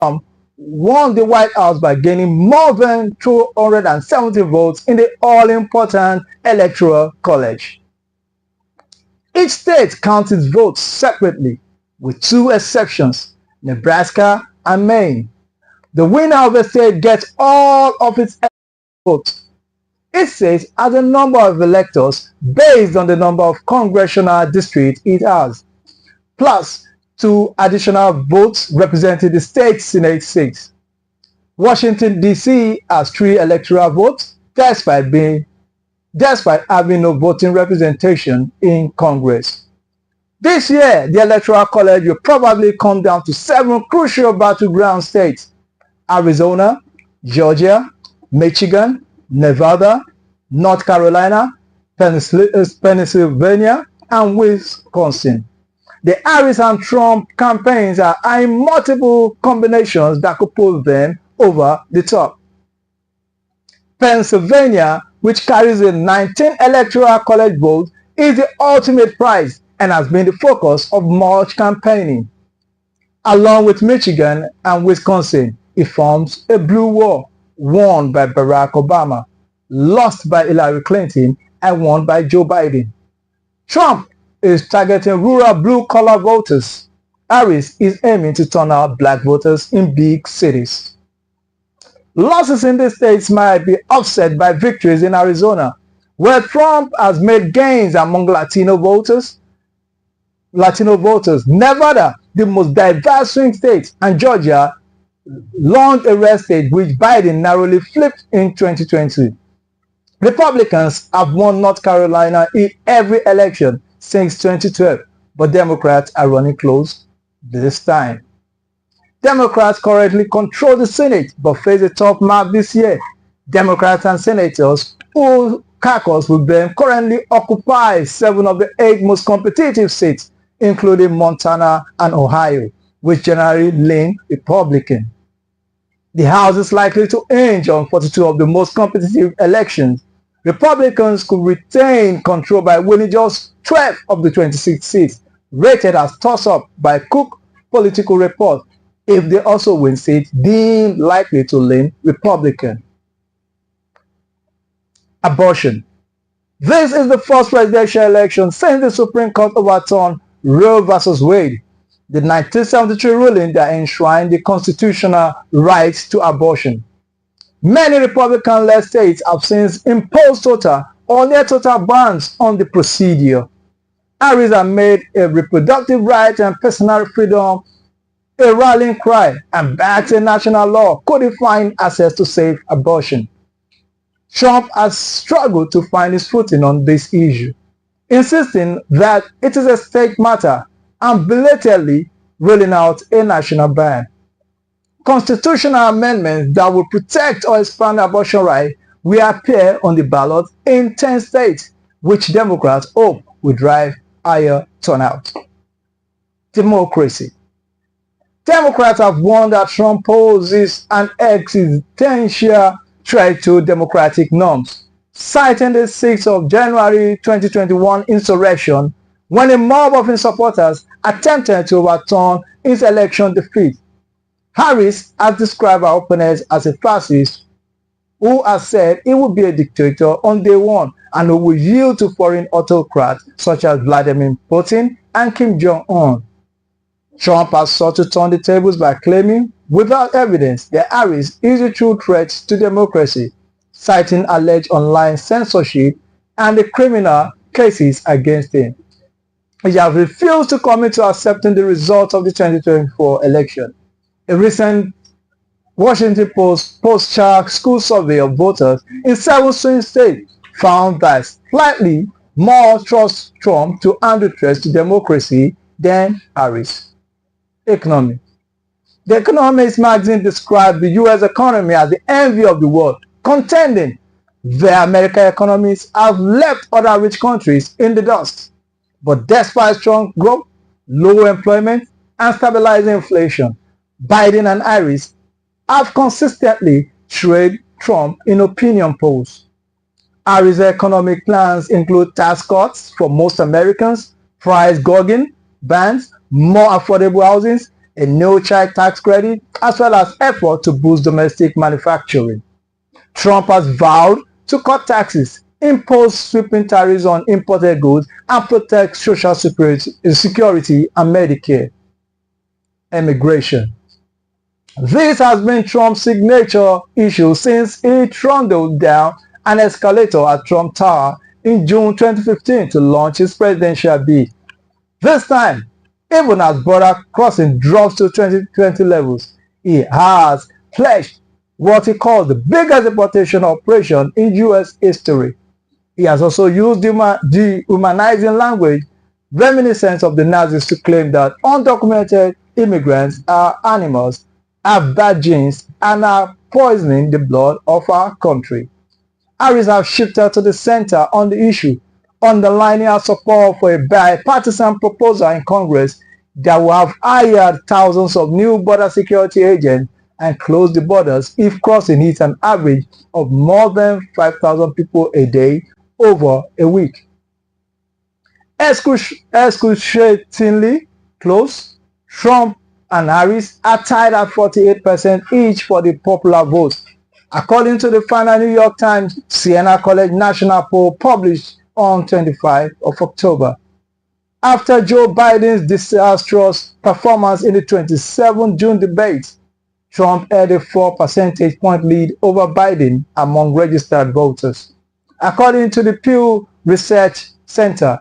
Trump won the White House by gaining more than 270 votes in the all-important Electoral College. Each state counts its votes separately, with two exceptions, Nebraska and Maine. The winner of a state gets all of its votes. Each state has a number of electors based on the number of congressional districts it has, plus two additional votes representing the state Senate seats. Washington, D.C. has 3 electoral votes despite having no voting representation in Congress. This year, the Electoral College will probably come down to 7 crucial battleground states: Arizona, Georgia, Michigan, Nevada, North Carolina, Pennsylvania, and Wisconsin. The Harris and Trump campaigns are in multiple combinations that could put them over the top. Pennsylvania, which carries a 19 Electoral College vote, is the ultimate prize and has been the focus of much campaigning. Along with Michigan and Wisconsin, it forms a blue wall, won by Barack Obama, lost by Hillary Clinton, and won by Joe Biden. Trump is targeting rural blue-collar voters. Harris is aiming to turn out black voters in big cities. Losses in these states might be offset by victories in Arizona, where Trump has made gains among Latino voters. Nevada, the most diverse swing state, and Georgia, launched a red state which Biden narrowly flipped in 2020. Republicans have won North Carolina in every election since 2012, but Democrats are running close this time. Democrats currently control the Senate but face a tough mark this year. Democrats and senators who caucus with them currently occupy 7 of the 8 most competitive seats, including Montana and Ohio, which generally lean Republican. The House is likely to hinge on 42 of the most competitive elections. Republicans could retain control by winning just 12 of the 26 seats, rated as toss-up by Cook Political Report, if they also win seats deemed likely to lean Republican. Abortion. This is the first presidential election since the Supreme Court overturned Roe v. Wade, the 1973 ruling that enshrined the constitutional right to abortion. Many Republican-led states have since imposed total or near total bans on the procedure. Harris has made a reproductive right and personal freedom a rallying cry and backs a national law codifying access to safe abortion. Trump has struggled to find his footing on this issue, insisting that it is a state matter and belatedly rolling out a national ban. Constitutional amendments that will protect or expand abortion rights will appear on the ballot in 10 states, which Democrats hope will drive higher turnout. Democracy. Democrats have warned that Trump poses an existential threat to democratic norms, citing the 6th of January 2021 insurrection when a mob of his supporters attempted to overturn his election defeat. Harris has described her opponents as a fascist who has said he will be a dictator on day one and who will yield to foreign autocrats such as Vladimir Putin and Kim Jong-un. Trump has sought to turn the tables by claiming, without evidence, that Harris is a true threat to democracy, citing alleged online censorship and the criminal cases against him. He has refused to commit to accepting the results of the 2024 election. A recent Washington Post post-child school survey of voters in 7 swing states found that slightly more trust Trump to handle threats to democracy than Harris. Economy. The Economist magazine described the U.S. economy as the envy of the world, contending the American economies have left other rich countries in the dust. But despite strong growth, low employment, and stabilizing inflation, Biden and Harris have consistently trailed Trump in opinion polls. Harris' economic plans include tax cuts for most Americans, price gouging bans, more affordable housing, a no-child tax credit, as well as effort to boost domestic manufacturing. Trump has vowed to cut taxes, impose sweeping tariffs on imported goods, and protect social security and Medicare. Immigration. This has been Trump's signature issue since he trundled down an escalator at Trump Tower in June 2015 to launch his presidential bid. This time, even as border crossing drops to 2020 levels, he has pledged what he called the biggest deportation operation in U.S. history. He has also used dehumanizing language reminiscent of the Nazis to claim that undocumented immigrants are animals, have bad genes, and are poisoning the blood of our country. Harris has shifted to the center on the issue, underlining her support for a bipartisan proposal in Congress that will have hired thousands of new border security agents and close the borders if crossing hits an average of more than 5,000 people a day over a week. Excruciatingly close, Trump and Harris are tied at 48% each for the popular vote, according to the final New York Times Siena College National Poll published on 25 of October. After Joe Biden's disastrous performance in the 27 June debates, Trump had a 4 percentage point lead over Biden among registered voters. According to the Pew Research Center,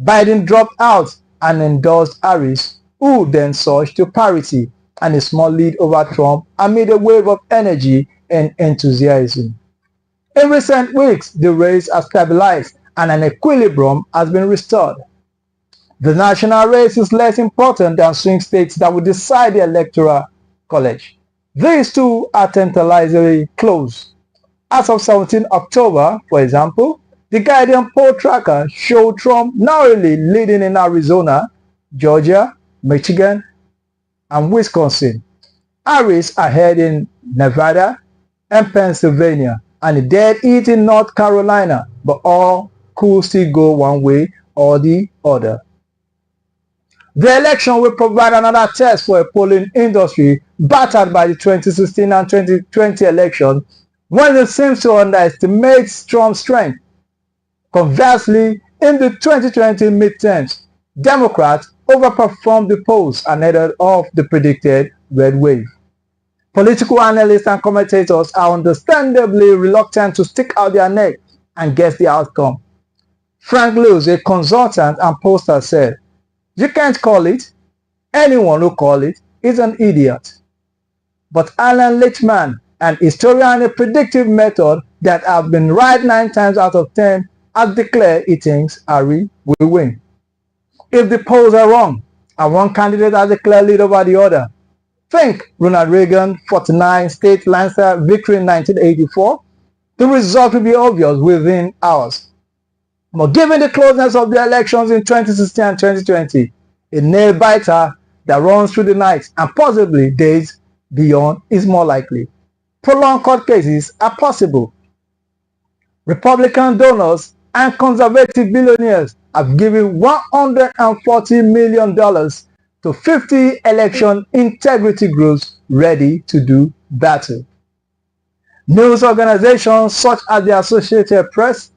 Biden dropped out and endorsed Harris, who then surged to parity and a small lead over Trump amid a wave of energy and enthusiasm. In recent weeks, the race has stabilized and an equilibrium has been restored. The national race is less important than swing states that will decide the electoral college. These two are tantalizingly close. As of 17 October, for example, the Guardian poll tracker showed Trump narrowly leading in Arizona, Georgia, Michigan, and Wisconsin. Harris ahead in Nevada and Pennsylvania, and a dead heat in North Carolina, but all could still go one way or the other. The election will provide another test for a polling industry battered by the 2016 and 2020 election, when it seems to underestimate Trump's strength. Conversely, in the 2020 midterms, Democrats overperformed the polls and headed off the predicted red wave. Political analysts and commentators are understandably reluctant to stick out their neck and guess the outcome. Frank Lewis, a consultant and pollster, said, "You can't call it. Anyone who calls it is an idiot." But Alan Lichtman, an historian and a predictive method that have been right 9 times out of 10, has declared he thinks Harry will win. If the polls are wrong and one candidate has a clear lead over the other, think Ronald Reagan 49 state Lancer victory in 1984, the result will be obvious within hours. But given the closeness of the elections in 2016 and 2020, a nail-biter that runs through the night and possibly days beyond is more likely. Prolonged court cases are possible. Republican donors and conservative billionaires have given $140 million to 50 election integrity groups ready to do battle. News organizations such as the Associated Press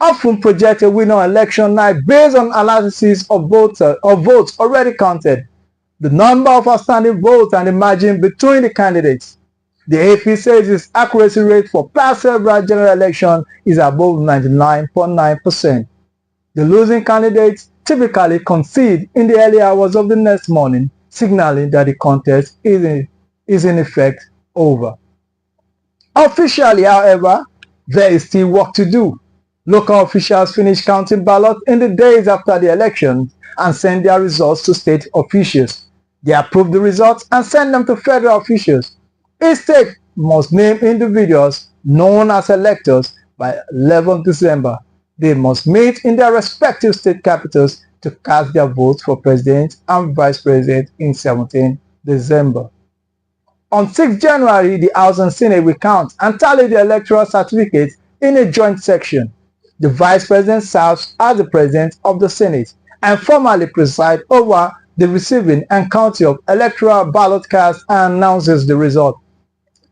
often project a winner on election night based on analysis of votes already counted, the number of outstanding votes and the margin between the candidates. The AP says its accuracy rate for past several general elections is above 99.9%. The losing candidates typically concede in the early hours of the next morning, signaling that the contest is in effect over. Officially, however, there is still work to do. Local officials finish counting ballots in the days after the election and send their results to state officials. They approve the results and send them to federal officials. Each state must name individuals known as electors by 11 December. They must meet in their respective state capitals to cast their votes for president and vice president in 17 December. On 6 January, the House and Senate will count and tally the electoral certificates in a joint section. The vice president serves as the president of the Senate and formally presides over the receiving and counting of electoral ballot cards and announces the result.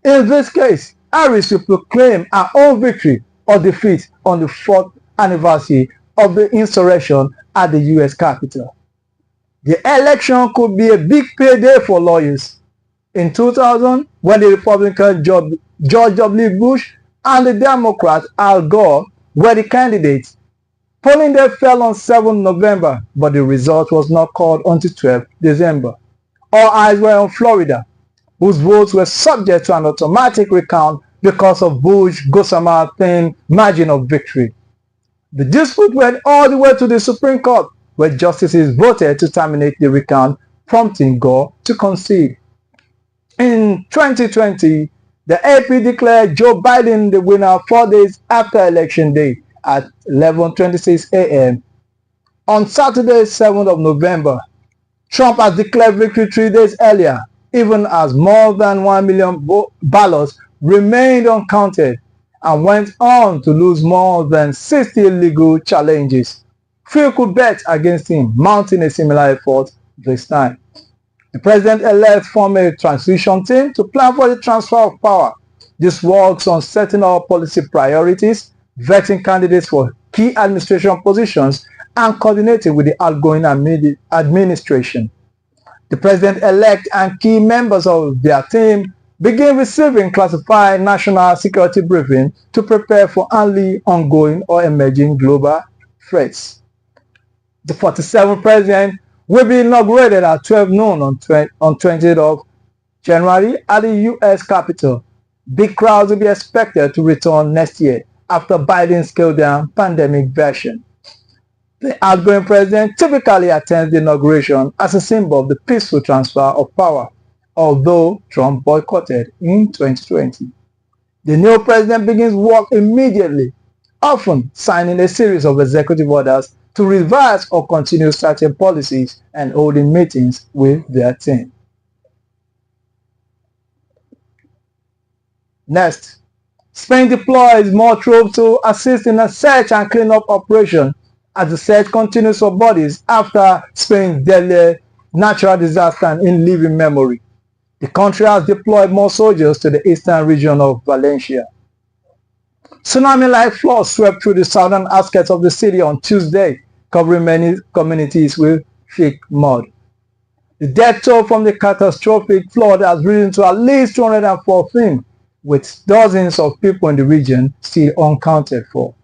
In this case, Harris will proclaim her own victory or defeat on the 4th anniversary of the insurrection at the U.S. Capitol. The election could be a big payday for lawyers. In 2000, when the Republican George W. Bush and the Democrat Al Gore were the candidates, polling day fell on 7 November, but the result was not called until 12 December. All eyes were on Florida, whose votes were subject to an automatic recount because of Bush-Gossamer thin margin of victory. The dispute went all the way to the Supreme Court, where justices voted to terminate the recount, prompting Gore to concede. In 2020, the AP declared Joe Biden the winner 4 days after Election Day at 11:26 a.m. On Saturday, 7th of November, Trump has declared victory 3 days earlier, even as more than 1 million ballots remained uncounted and went on to lose more than 60 legal challenges. Few could bet against him mounting a similar effort this time. The president-elect formed a transition team to plan for the transfer of power. This works on setting up policy priorities, vetting candidates for key administration positions, and coordinating with the outgoing administration. The president-elect and key members of their team begin receiving classified national security briefing to prepare for only ongoing or emerging global threats. The 47th president will be inaugurated at 12 noon on 20th of January at the U.S. Capitol. Big crowds will be expected to return next year after Biden's scaled-down pandemic version. The outgoing president typically attends the inauguration as a symbol of the peaceful transfer of power, although Trump boycotted in 2020. The new president begins work immediately, often signing a series of executive orders to revise or continue certain policies and holding meetings with their team. Next, Spain deploys more troops to assist in a search and cleanup operation as the search continues for bodies after Spain's deadly natural disaster in living memory. The country has deployed more soldiers to the eastern region of Valencia. Tsunami-like floods swept through the southern outskirts of the city on Tuesday, covering many communities with thick mud. The death toll from the catastrophic flood has risen to at least 214, with dozens of people in the region still unaccounted for.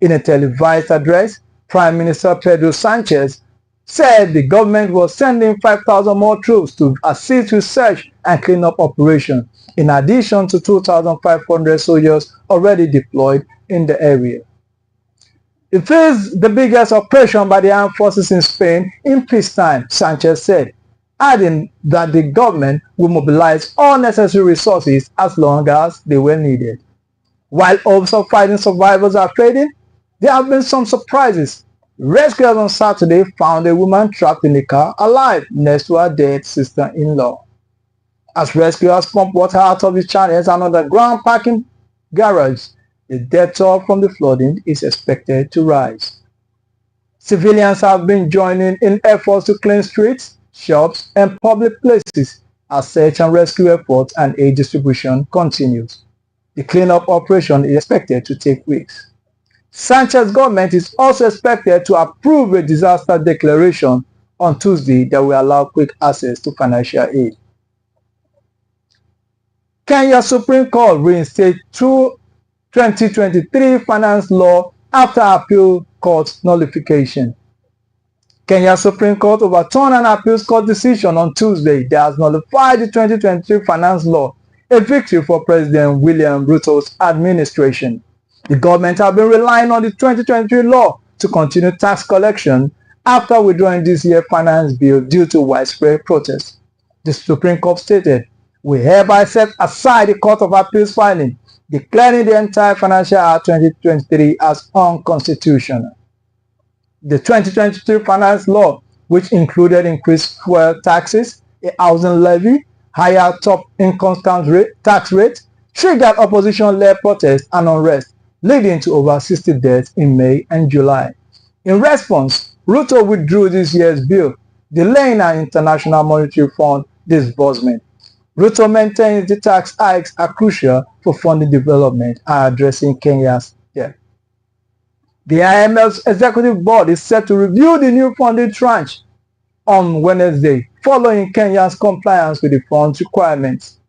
In a televised address, Prime Minister Pedro Sanchez said the government was sending 5,000 more troops to assist with search and cleanup operations, in addition to 2,500 soldiers already deployed in the area. It is the biggest operation by the armed forces in Spain in peacetime, Sanchez said, adding that the government will mobilize all necessary resources as long as they were needed. While hopes of finding survivors are fading, there have been some surprises. Rescuers on Saturday found a woman trapped in a car alive next to her dead sister-in-law. As rescuers pump water out of the channels and underground parking garage, the death toll from the flooding is expected to rise. Civilians have been joining in efforts to clean streets, shops, and public places as search and rescue efforts and aid distribution continues. The cleanup operation is expected to take weeks. Sanchez's government is also expected to approve a disaster declaration on Tuesday that will allow quick access to financial aid. Kenya Supreme Court reinstates 2023 finance law after appeal court nullification. Kenya Supreme Court overturned an appeals court decision on Tuesday that has nullified the 2023 finance law, a victory for President William Ruto's administration. The government has been relying on the 2023 law to continue tax collection after withdrawing this year's finance bill due to widespread protests. The Supreme Court stated, "We hereby set aside the Court of Appeals filing, declaring the entire Financial Act 2023 as unconstitutional." The 2023 finance law, which included increased fuel taxes, a housing levy, higher top income tax rate, triggered opposition-led protests and unrest, leading to over 60 deaths in May and July. In response, Ruto withdrew this year's bill, delaying an international monetary fund disbursement. Ruto maintains the tax hikes are crucial for funding development and addressing Kenya's debt. The IMF's executive board is set to review the new funding tranche on Wednesday, following Kenya's compliance with the fund's requirements.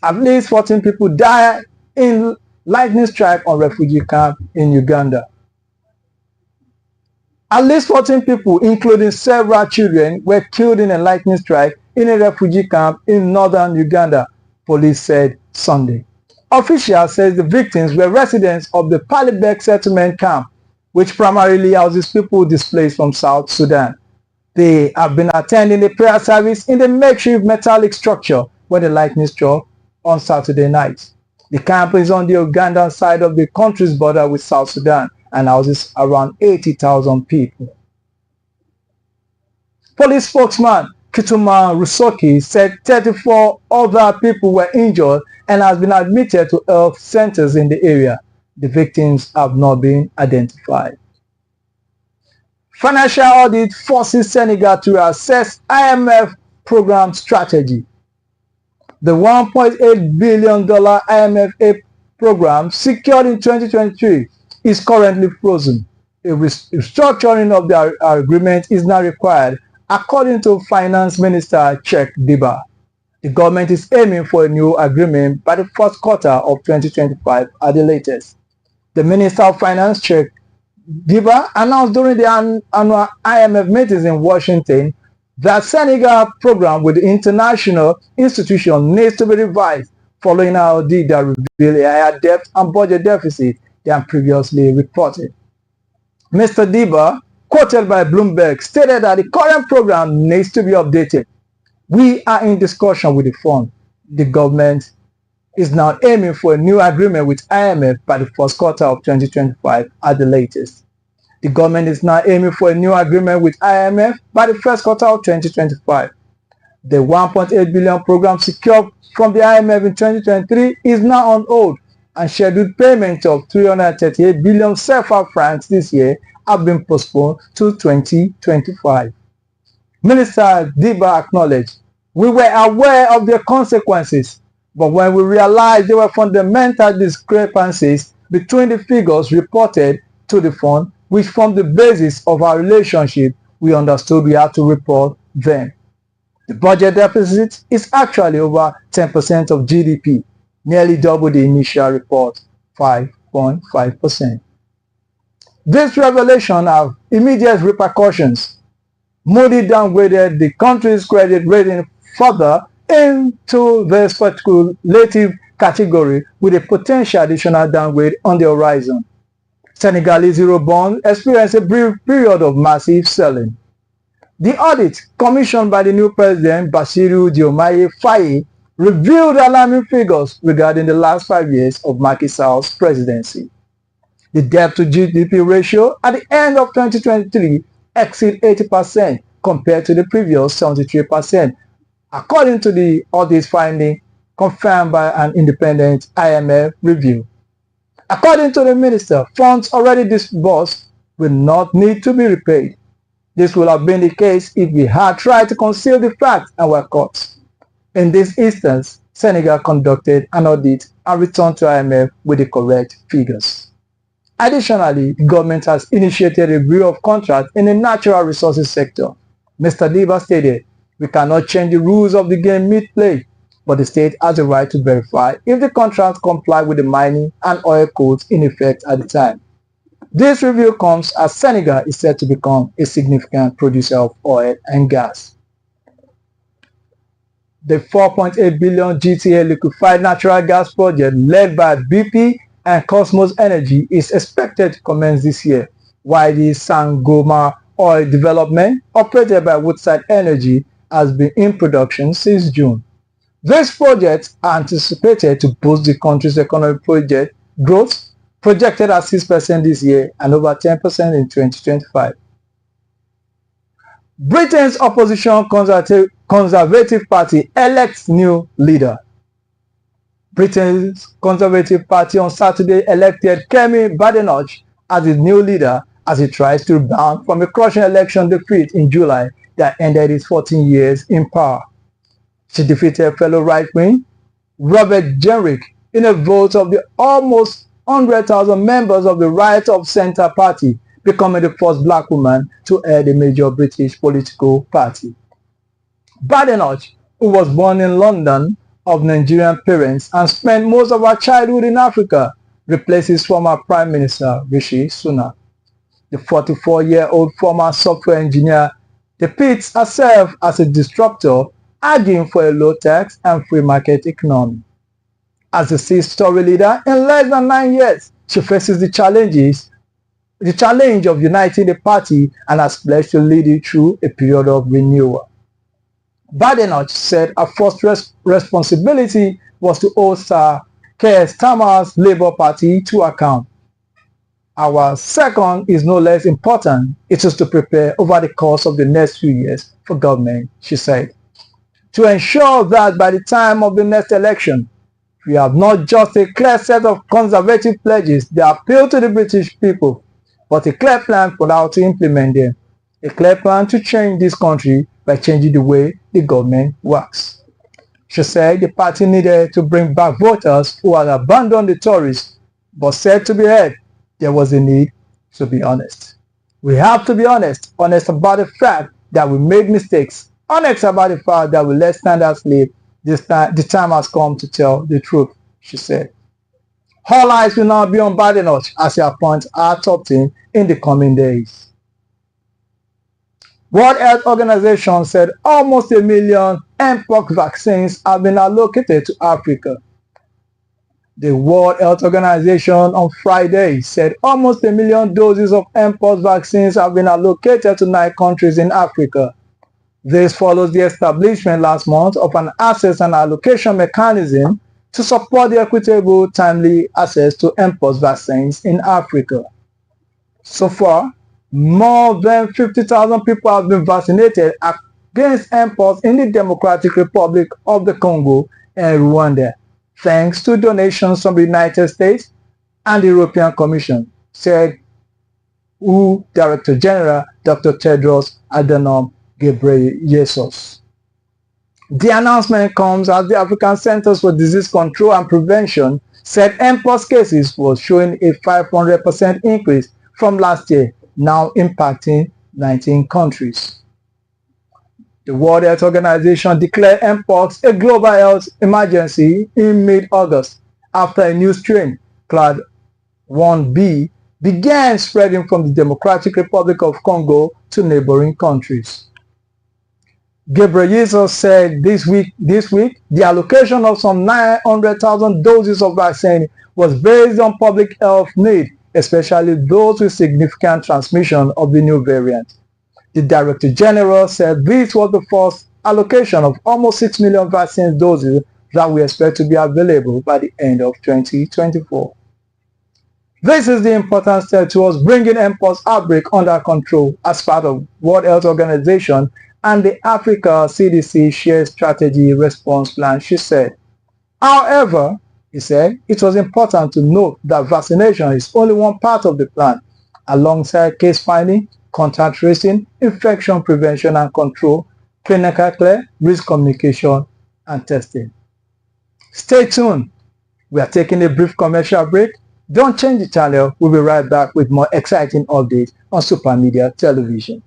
At least 14 people died in lightning strike on refugee camp in Uganda. At least 14 people, including several children, were killed in a lightning strike in a refugee camp in northern Uganda, police said Sunday. Officials say the victims were residents of the Palibek settlement camp, which primarily houses people displaced from South Sudan. They have been attending a prayer service in the makeshift metallic structure when the lightning struck on Saturday night. The camp is on the Ugandan side of the country's border with South Sudan and houses around 80,000 people. Police spokesman Kituma Rusoki said 34 other people were injured and has been admitted to health centers in the area. The victims have not been identified. Financial audit forces Senegal to assess IMF program strategy. The $1.8 billion IMF aid program secured in 2023 is currently frozen. A restructuring of the agreement is now required, according to Finance Minister Cheikh Diba. The government is aiming for a new agreement by the first quarter of 2025 at the latest. The Minister of Finance, Cheikh Diba, announced during the annual IMF meetings in Washington that Senegal program with the international institution needs to be revised following an audit that revealed a higher debt and budget deficit than previously reported. Mr. Diba, quoted by Bloomberg, stated that the current program needs to be updated. We are in discussion with the fund. The government is now aiming for a new agreement with IMF by the first quarter of 2025 at the latest. The government is now aiming for a new agreement with IMF by the first quarter of 2025. The $1.8 billion program secured from the IMF in 2023 is now on hold, and scheduled payments of 338 billion CFA francs this year have been postponed to 2025. Minister Diba acknowledged, "We were aware of the consequences, but when we realized there were fundamental discrepancies between the figures reported to the fund, which formed the basis of our relationship, we understood we had to report them." The budget deficit is actually over 10% of GDP, nearly double the initial report, 5.5%. This revelation have immediate repercussions. Moody downgraded the country's credit rating further into the speculative category, with a potential additional downgrade on the horizon. Senegalese Eurobond experienced a brief period of massive selling. The audit, commissioned by the new president Bassirou Diomaye Faye, revealed alarming figures regarding the last 5 years of Macky Sall's presidency. The debt-to-GDP ratio at the end of 2023 exceeded 80% compared to the previous 73%, according to the audit finding confirmed by an independent IMF review. According to the minister, funds already disbursed will not need to be repaid. This would have been the case if we had tried to conceal the fact and were caught. In this instance, Senegal conducted an audit and returned to IMF with the correct figures. Additionally, the government has initiated a review of contracts in the natural resources sector. Mr. Diba stated, "We cannot change the rules of the game mid-play, but the state has a right to verify if the contracts comply with the mining and oil codes in effect at the time." This review comes as Senegal is set to become a significant producer of oil and gas. The $4.8 billion GTA liquefied natural gas project led by BP and Cosmos Energy is expected to commence this year, while the Sangoma oil development, operated by Woodside Energy, has been in production since June. These projects are anticipated to boost the country's economic project growth, projected at 6% this year and over 10% in 2025. Britain's opposition Conservative Party elects new leader. Britain's Conservative Party on Saturday elected Kemi Badenoch as its new leader as it tries to rebound from a crushing election defeat in July that ended his 14 years in power. She defeated fellow right-wing Robert Jenrick in a vote of the almost 100,000 members of the Right of Centre Party, becoming the first black woman to head a major British political party. Badenoch, who was born in London of Nigerian parents and spent most of her childhood in Africa, replaces former Prime Minister Rishi Sunak. The 44-year-old former software engineer depicts herself as a disruptor, arguing for a low-tax and free market economy. As a six-story leader, in less than 9 years, she faces the challenge of uniting the party and has pledged to lead it through a period of renewal. Badenoch said her first responsibility was to hold Sir Keir Starmer's Labour Party to account. Our second is no less important. It is to prepare over the course of the next few years for government, she said, to ensure that by the time of the next election, we have not just a clear set of conservative pledges that appeal to the British people, but a clear plan for how to implement them. A clear plan to change this country by changing the way the government works. She said the party needed to bring back voters who had abandoned the Tories, but said to be heard, there was a need to be honest. We have to be honest about the fact that we made mistakes, honest about the fact that we let standards slip. The time has come to tell the truth, she said. All eyes will now be on Badenoch as he appoints our top team in the coming days. World Health Organization said almost 1 million Mpox vaccines have been allocated to Africa. The World Health Organization on Friday said almost 1 million doses of Mpox vaccines have been allocated to 9 countries in Africa. This follows the establishment last month of an access and allocation mechanism to support the equitable, timely access to Mpox vaccines in Africa. So far, more than 50,000 people have been vaccinated against Mpox in the Democratic Republic of the Congo and Rwanda, thanks to donations from the United States and the European Commission, said WHO Director General Dr. Tedros Adhanom Ghebreyesus. The announcement comes as the African Centers for Disease Control and Prevention said Mpox cases was showing a 500% increase from last year, now impacting 19 countries. The World Health Organization declared Mpox a global health emergency in mid-August after a new strain, Clade 1b, began spreading from the Democratic Republic of Congo to neighboring countries. Ghebreyesus said this week the allocation of some 900,000 doses of vaccine was based on public health need, especially those with significant transmission of the new variant. The Director General said this was the first allocation of almost 6 million vaccine doses that we expect to be available by the end of 2024. This is the important step towards bringing Mpox outbreak under control as part of World Health Organization and the Africa CDC Shared Strategy Response Plan, she said. However, he said, it was important to note that vaccination is only one part of the plan, alongside case finding, contact tracing, infection prevention and control, clinical care, risk communication, and testing. Stay tuned. We are taking a brief commercial break. Don't change the channel. We'll be right back with more exciting updates on Super Media Television.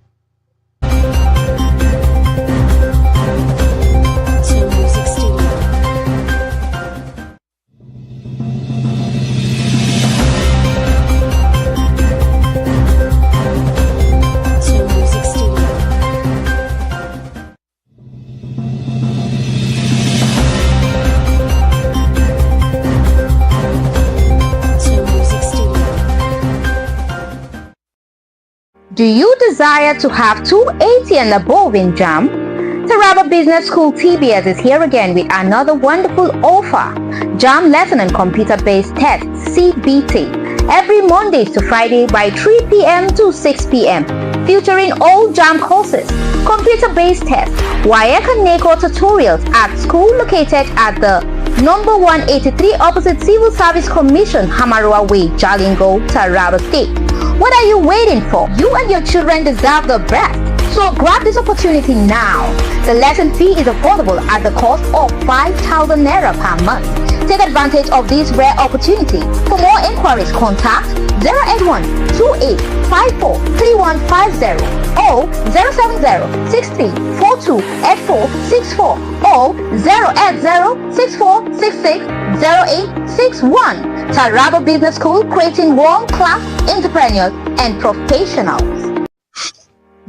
Do you desire to have 280 and above in JAMB? TARABA Business School TBS is here again with another wonderful offer. JAMB Lesson and Computer-Based Test CBT every Mondays to Friday by 3 p.m. to 6 p.m. featuring all JAMB courses, computer-based tests, WAEC and NACO tutorials at school located at the number 183 opposite Civil Service Commission, Hamarua Way, Jalingo, Taraba State. What are you waiting for? You and your children deserve the best. So grab this opportunity now. The lesson fee is affordable at the cost of 5,000 naira per month. Take advantage of this rare opportunity. For more inquiries, contact 081 28 54 3150 or 070 63 42 8464 or 080 64 66 0861. TARABA Business School, creating world-class entrepreneurs and professionals.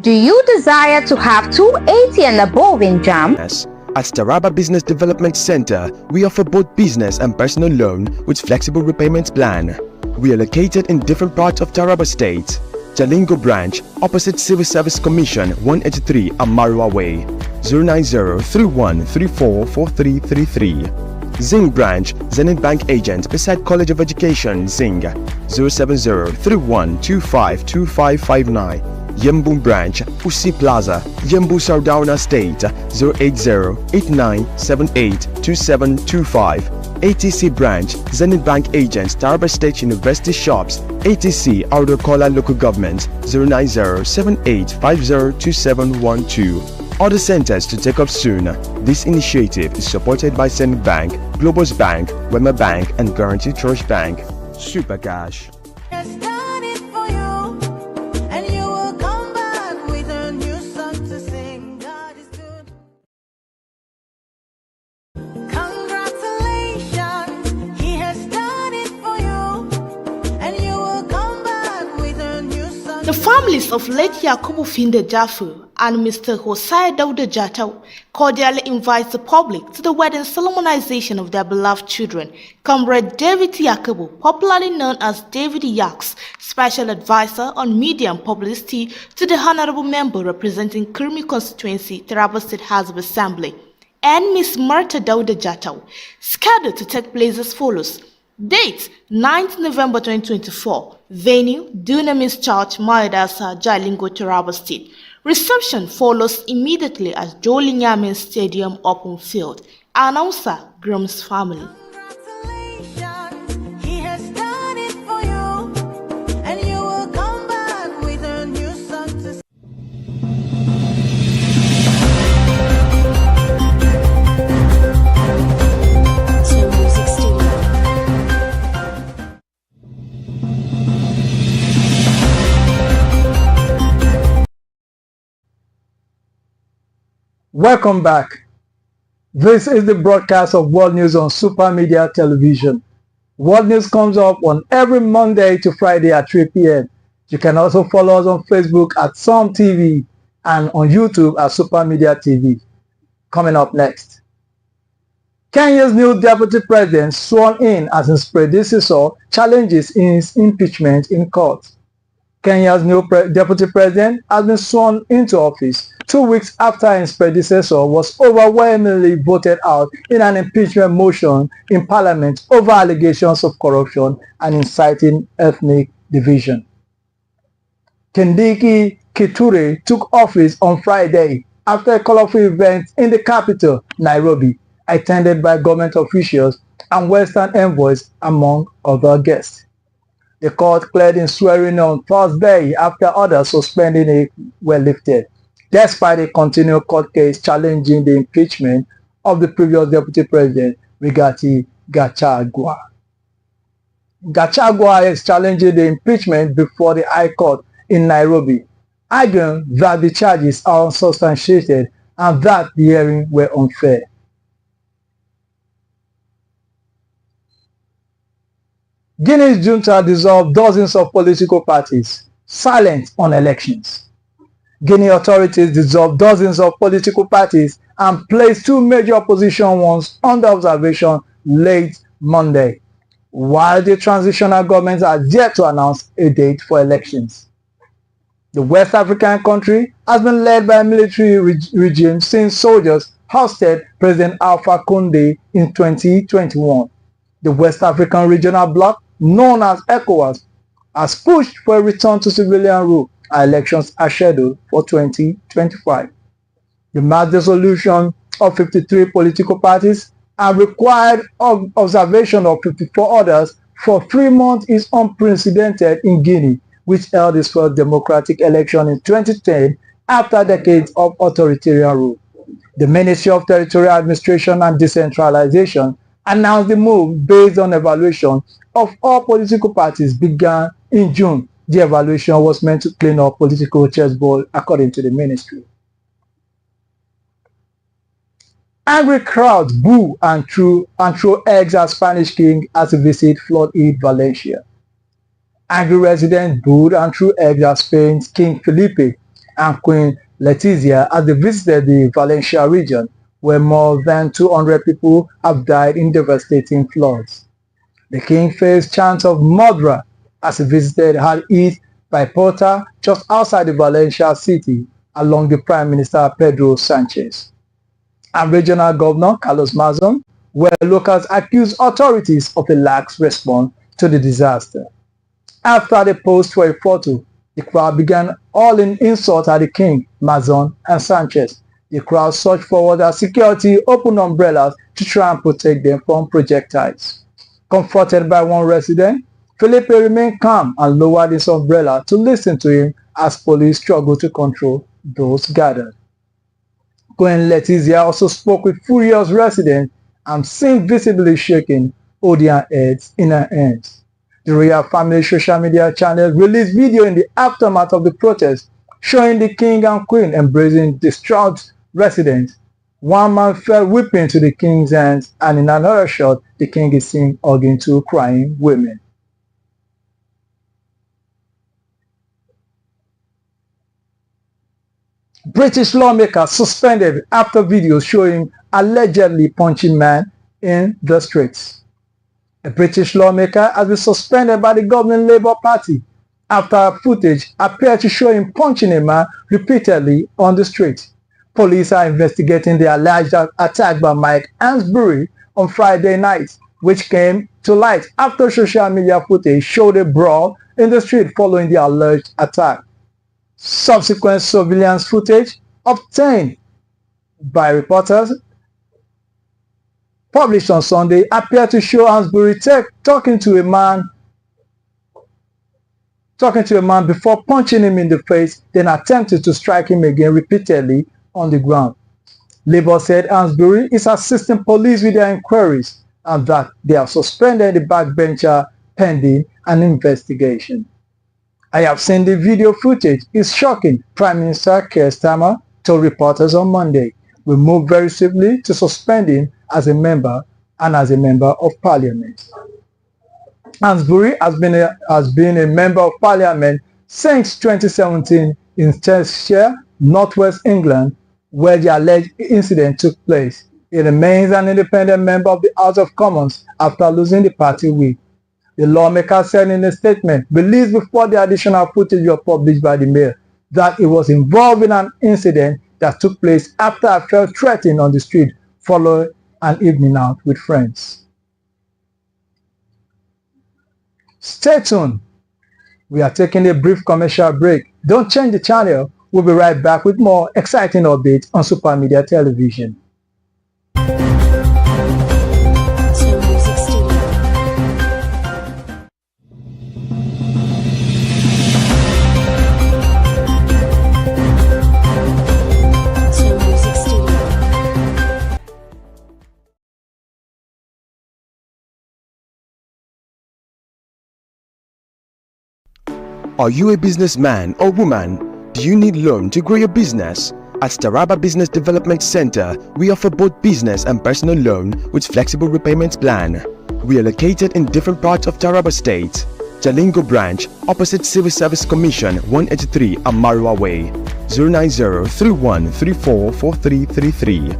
Do you desire to have 280 and above in JAM? At TARABA Business Development Center, we offer both business and personal loan with flexible repayment plan. We are located in different parts of Taraba State. Jalingo branch, opposite Civil Service Commission, 183 Amarua Way, 090-3134-4333. Zing branch, Zenith Bank agent beside College of Education, Zing, 070-3125-2559. Yembu branch, Usi Plaza, Yembu Sardauna State, 080-8978-2725. ATC branch, Zenith Bank agents, Taraba State University shops, ATC Outer Kola Local Government, 090-7850-2712. Other centers to take up soon. This initiative is supported by Zenith Bank, Globus Bank, Wema Bank, and Guarantee Trust Bank. Super Cash. The families of late Yakubu Finde Jafu and Mr. Hosea Dauda Jatau cordially invite the public to the wedding solemnization of their beloved children, Comrade David Yakubu, popularly known as David Yaks, Special Advisor on Media and Publicity to the Honorable Member representing Kurmi Constituency, Taraba State House of Assembly, and Miss Martha Dauda Jatau, scheduled to take place as follows. Date 9th November 2024. Venue Dunamis Church, Mayadasa, Jalingo, Taraba State. Reception follows immediately at Jolinyamin Stadium Open Field. Announcer Groom's family. Welcome back. This is the broadcast of World News on Super Media Television. World News comes up on every Monday to Friday at 3 p.m. You can also follow us on Facebook at Some TV and on YouTube at Super Media TV. Coming up next. Kenya's new deputy president sworn in as his predecessor challenges his impeachment in court. Kenya's new deputy president has been sworn into office 2 weeks after his predecessor was overwhelmingly voted out in an impeachment motion in parliament over allegations of corruption and inciting ethnic division. Kindiki Kithure took office on Friday after a colorful event in the capital, Nairobi, attended by government officials and Western envoys, among other guests. The court cleared in swearing on Thursday after orders suspending it were lifted, despite a continued court case challenging the impeachment of the previous deputy president, Rigathi Gachagua. Gachagua is challenging the impeachment before the High Court in Nairobi, arguing that the charges are unsubstantiated and that the hearings were unfair. Guinea's junta dissolved dozens of political parties, silent on elections. Guinea authorities dissolved dozens of political parties and placed two major opposition ones under observation late Monday, while the transitional government has yet to announce a date for elections. The West African country has been led by a military regime since soldiers ousted President Alpha Conde in 2021. The West African regional bloc, known as ECOWAS, has pushed for a return to civilian rule, and elections are scheduled for 2025. The mass dissolution of 53 political parties and required observation of 54 others for 3 months is unprecedented in Guinea, which held its first democratic election in 2010 after decades of authoritarian rule. The Ministry of Territorial Administration and Decentralization announced the move based on evaluation of all political parties began in June. The evaluation was meant to clean up political chessboard, according to the ministry. Angry crowds boo and throw eggs at Spanish king as he visits flood-hit Valencia. Angry residents booed and threw eggs at Spain's King Felipe and Queen Letizia as they visited the Valencia region, where more than 200 people have died in devastating floods. The king faced chants of "Murderer" as he visited Al Eid by Porta, just outside the Valencia city, along the Prime Minister Pedro Sanchez and Regional Governor Carlos Mazon, where locals accused authorities of a lax response to the disaster. After the post for a photo, the crowd began hurling insults at the king, Mazon, and Sanchez. The crowd surged forward as security opened umbrellas to try and protect them from projectiles. Comforted by one resident, Felipe remained calm and lowered his umbrella to listen to him as police struggled to control those gathered. Queen Letizia also spoke with furious residents and seemed visibly shaking, holding her heads in her hands. The royal family social media channel released video in the aftermath of the protest, showing the king and queen embracing distraught residents. One man fell weeping to the king's hands, and in another shot, the king is seen hugging two crying women. British lawmaker suspended after videos showing allegedly punching man in the streets. A British lawmaker has been suspended by the governing Labour Party after footage appeared to show him punching a man repeatedly on the street. Police are investigating the alleged attack by Mike Hansbury on Friday night, which came to light after social media footage showed a brawl in the street following the alleged attack. Subsequent surveillance footage obtained by reporters published on Sunday appeared to show Hansbury talking to a man before punching him in the face, then attempted to strike him again repeatedly on the ground. Labour said Hansbury is assisting police with their inquiries and that they have suspended the backbencher pending an investigation. "I have seen the video footage. It's shocking," Prime Minister Keir Starmer told reporters on Monday. "We moved very swiftly to suspend him as a member of parliament." Hansbury has been a member of parliament since 2017 in Cheshire, northwest England, where the alleged incident took place. He remains an independent member of the House of Commons after losing the party whip. The lawmaker said in a statement released before the additional footage was published by the Mail that he was involved in an incident that took place after I felt threatened on the street following an evening out with friends. Stay tuned. We are taking a brief commercial break. Don't change the channel. We'll be right back with more exciting updates on Super Media Television. Are you a businessman or woman? Do you need loan to grow your business? At TARABA Business Development Center, we offer both business and personal loan with flexible repayments plan. We are located in different parts of TARABA State. Jalingo branch, opposite Civil Service Commission, 183 Amarua Way, 090-3134-4333.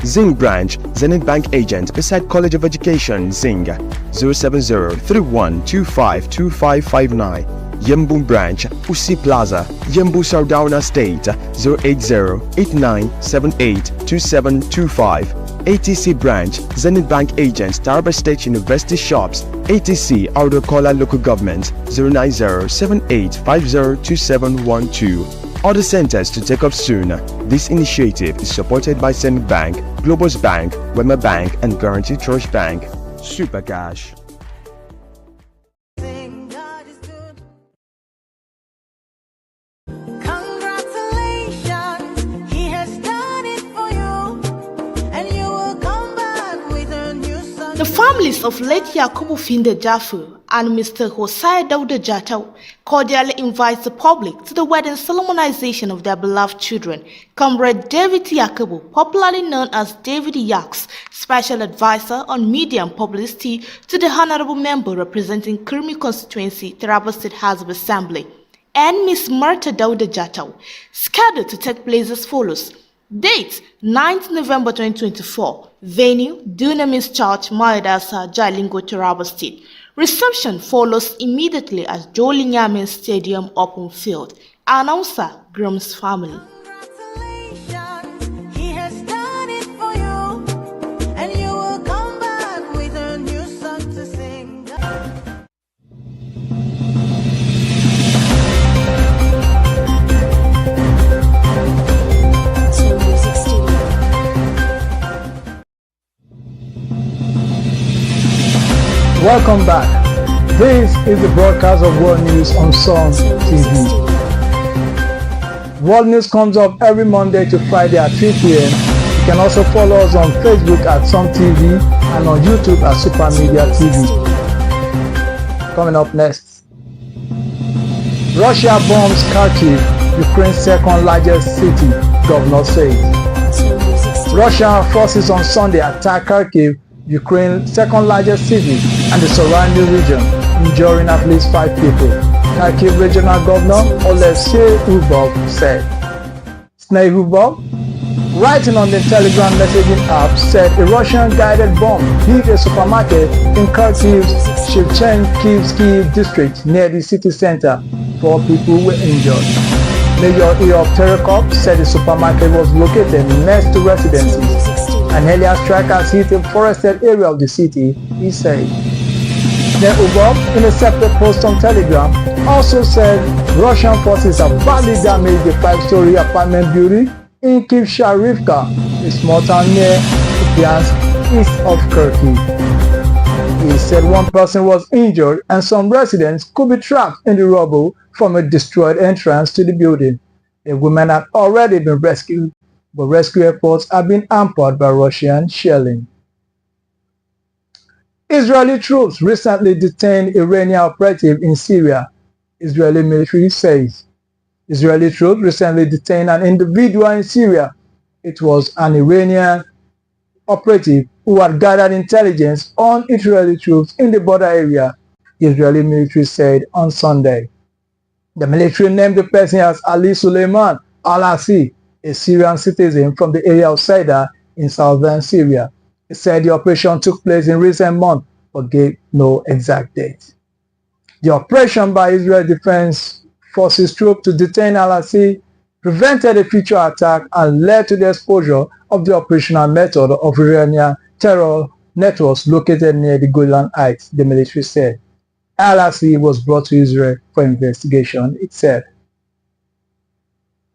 Zing branch, Zenith Bank agent beside College of Education, Zing, 070-3125-2559. Yembu branch, Usi Plaza, Yembu Sardauna State, 080-8978-2725. ATC branch, Zenith Bank agents, Taraba State University shops, ATC, Audokola local government, 090-7850-2712. Other centers to take up soon. This initiative is supported by Zenith Bank, Globus Bank, Wema Bank, and Guarantee Trust Bank. Super Cash. Congratulations. families of late Yakubu Finde Jaffu and Mr. Hosai Dauda Jatau cordially invite the public to the wedding solemnization of their beloved children. Comrade David Yakubu, popularly known as David Yaks, special advisor on media and publicity to the honorable member representing Kurmi constituency, TARABA State House of Assembly, and Miss Marta Dauda Jatau, scheduled to take place as follows. Date 9th November 2024. Venue Dunamis Church, Mayadasa, Jalingo, Taraba State. Reception follows immediately at Jolinyamin Stadium Open Field. Announcer Grum's family. Welcome back. This is the broadcast of World News on Sun TV. World News comes up every Monday to Friday at 3 p.m. You can also follow us on Facebook at Sun TV and on YouTube at Super Media TV. Coming up next. Russia bombs Kharkiv, Ukraine's second largest city, governor says. Russian forces on Sunday attacked Kharkiv, Ukraine's second largest city, and the surrounding region, injuring at least 5 people, Kharkiv Regional Governor Oleksiy Ubov said. Snehubov, writing on the Telegram messaging app, said a Russian-guided bomb hit a supermarket in Kharkiv's Shevchenkivsky district near the city center. 4 people were injured. Mayor Iov Terekov said the supermarket was located next to residences. An earlier strike has hit a forested area of the city, he said. Neubov, in a separate post on Telegram, also said Russian forces have badly damaged the 5-story apartment building in Kivsharivka, a small town near Kupiansk, east of Kharkiv. He said 1 person was injured and some residents could be trapped in the rubble from a destroyed entrance to the building. A woman had already been rescued, but rescue efforts have been hampered by Russian shelling. Israeli troops recently detained Iranian operative in Syria, Israeli military says. Israeli troops recently detained an individual in Syria. It was an Iranian operative who had gathered intelligence on Israeli troops in the border area, the Israeli military said on Sunday. The military named the person as Ali Suleiman al-Asi, a Syrian citizen from the area of Saida in southern Syria. It said the operation took place in recent months but gave no exact date. The operation by Israel Defense Forces troops to detain al-Asi prevented a future attack and led to the exposure of the operational method of Iranian terror networks located near the Golan Heights, the military said. Al-Asi was brought to Israel for investigation, it said.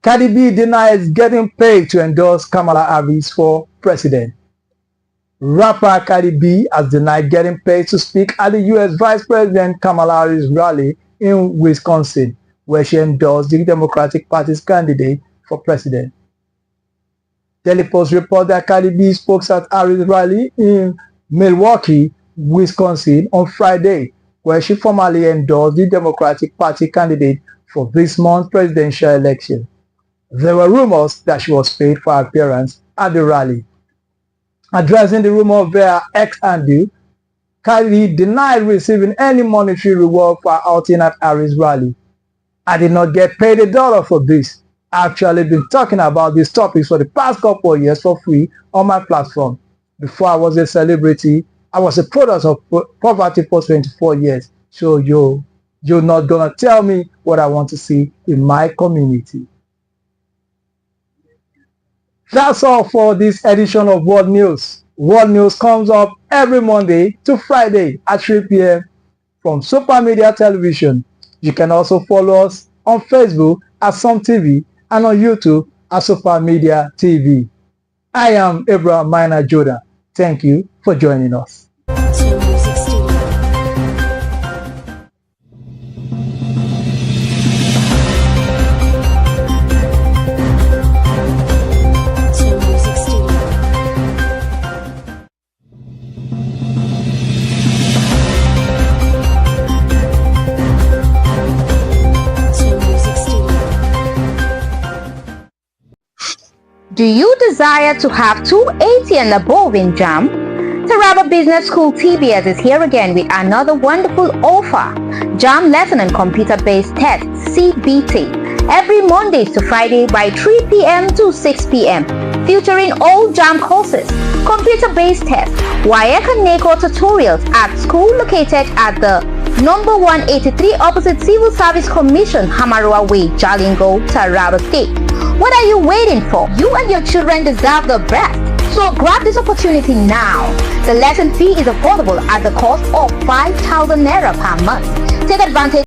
Cardi B denies getting paid to endorse Kamala Harris for president. Rapper Cardi B has denied getting paid to speak at the U.S. Vice President Kamala Harris rally in Wisconsin, where she endorsed the Democratic Party's candidate for president. Daily Post reports that Cardi B spoke at Harris rally in Milwaukee, Wisconsin on Friday, where she formally endorsed the Democratic Party candidate for this month's presidential election. There were rumors that she was paid for her appearance at the rally. Addressing the rumor via X handle, Cardi denied receiving any monetary reward for her outing at Harris rally. I did not get paid $1 for this. I've actually been talking about these topics for the past couple of years for free on my platform. Before I was a celebrity, I was a product of poverty for 24 years. So you're not gonna tell me what I want to see in my community. That's all for this edition of World News. World News comes up every Monday to Friday at 3 p.m. from Super Media Television. You can also follow us on Facebook at Sun TV and on YouTube at Super Media TV. I am Abraham Minor Jordan. Thank you for joining us. Do you desire to have 280 and above in JAM? TARABA Business School TBS is here again with another wonderful offer. JAM Lesson and Computer-Based Test CBT every Mondays to Friday by 3 p.m. to 6 p.m. featuring all JAM courses, computer-based tests, WAEC and NECO tutorials at school located at the number 183 opposite Civil Service Commission, Hamarua Way, Jalingo, Taraba State. What are you waiting for? You and your children deserve the best. So grab this opportunity now. The lesson fee is affordable at the cost of 5,000 naira per month. Take advantage